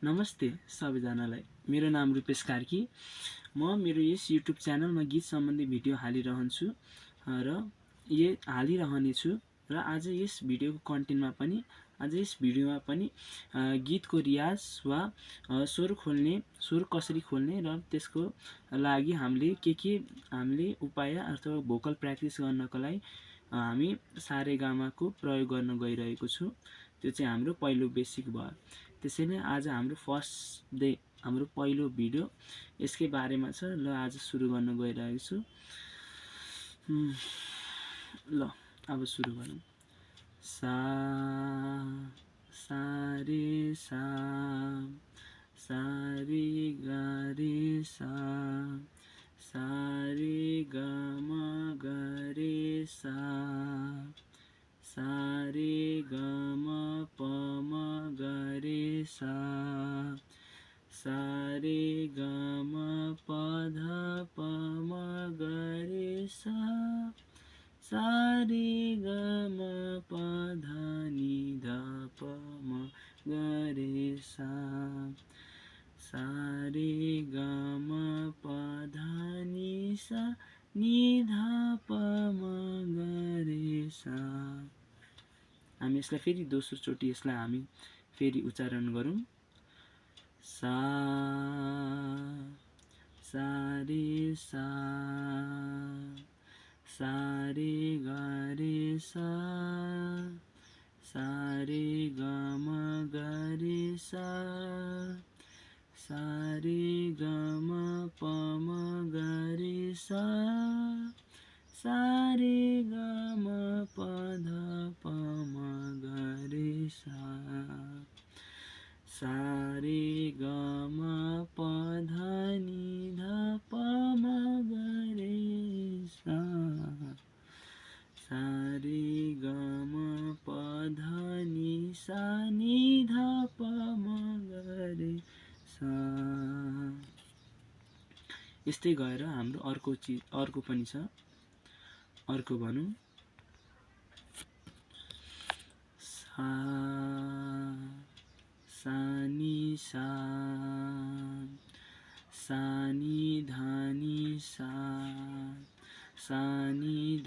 नमस्ते सबैजनालाई। मेरो नाम रूपेश कार्की। म मेरो यस युट्युब च्यानलमा गीत सम्बन्धी भिडियो हालिरहन्छु र हालिरहनेछु। र आज यस भिडियोमा पनि गीतको रियाज वा स्वर कसरी खोल्ने र त्यसको लागि हामीले उपाय अथवा भोकल प्र्याक्टिस गर्नको लागि हामी सारेगामाको प्रयोग गर्न गइरहेको छु। त्यो चाहिँ हाम्रो पहिलो बेसिक भयो। त्यसैले आज हाम्रो पहिलो भिडियो यसकै बारेमा छ। ल आज सुरु गर्न गइरहेको छु। ल अब सुरु गरौँ। सा रे सा रे गा रे सा रे गा म गा रे सा रे गा म प म गा रे सा रे गा म प ध प म गा रे सा रे गा म प ध नि ध प म गा रे सा रे गा म प ध नि सा नि ध प म गा रे सा। हामी यसलाई फेरि दोस्रो चोटि हामी फेरि उच्चारण गरौँ। सा रे सा रे गा रे सा रे गा म गा रे सा रे गा म प म गा रे सा रे गा म प ध प म गा रे सा रे गा म प ध नि ध प म गा रे सा रे गा म प ध नि सा नि ध प म गा रे सा। यस्तै गएर हाम्रो अर्को पनि छ। अर्को भनौँ। सा नि सा नि ध नि सा नि ध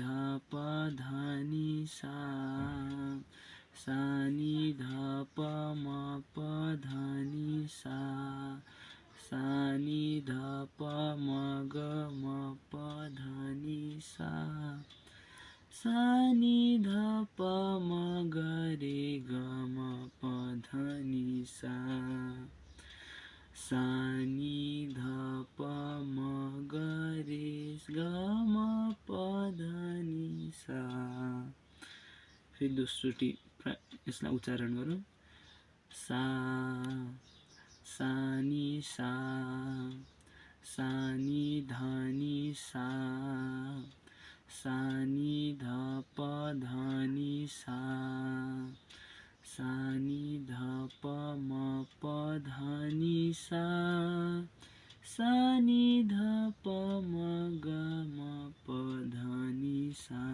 प ध नि सा नि ध प म प ध नि सा नि ध प म ग म प ध नि सा नि ध प म ग रे ग म प ध नि सा नि ध प म ग रे ग म प ध नि सा। फेरि दोस्रोचोटि यसलाई उच्चारण गरौँ। सा नि सा नि ध नि सा नि ध प ध नि सा नि ध प म प ध नि सा नि ध प म ग म प ध नि सा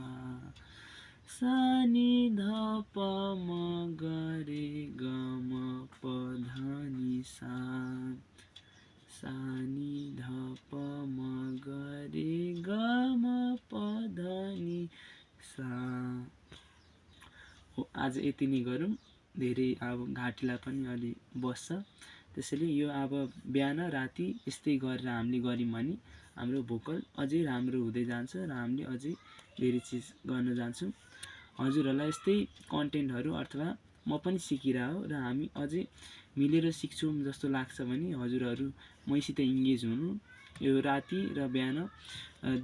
नि ध प म ग रे ग म प ध नि सा नि ध प म ग रे ग म प ध नि सा। हो, आज यति नै गरौँ। धेरै अब घाँटीलाई पनि अलि बस्छ। त्यसैले यो अब बिहान राति यस्तै गरेर हामीले गऱ्यौँ भने हाम्रो भोकल अझै राम्रो हुँदै जान्छ र हामीले अझै धेरै चिज गर्न जान्छौँ। हजुरहरूलाई यस्तै कन्टेन्टहरू अथवा म पनि सिकिरहेको र हामी अझै मिलेर सिक्छौँ जस्तो लाग्छ भने हजुरहरू मसित इङ्गेज हुनु। यो राति र बिहान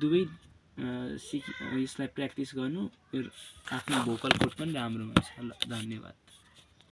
दुवै यसलाई प्र्याक्टिस गर्नु। यो आफ्नो भोकल कोड पनि राम्रो हुन्छ। ल, धन्यवाद।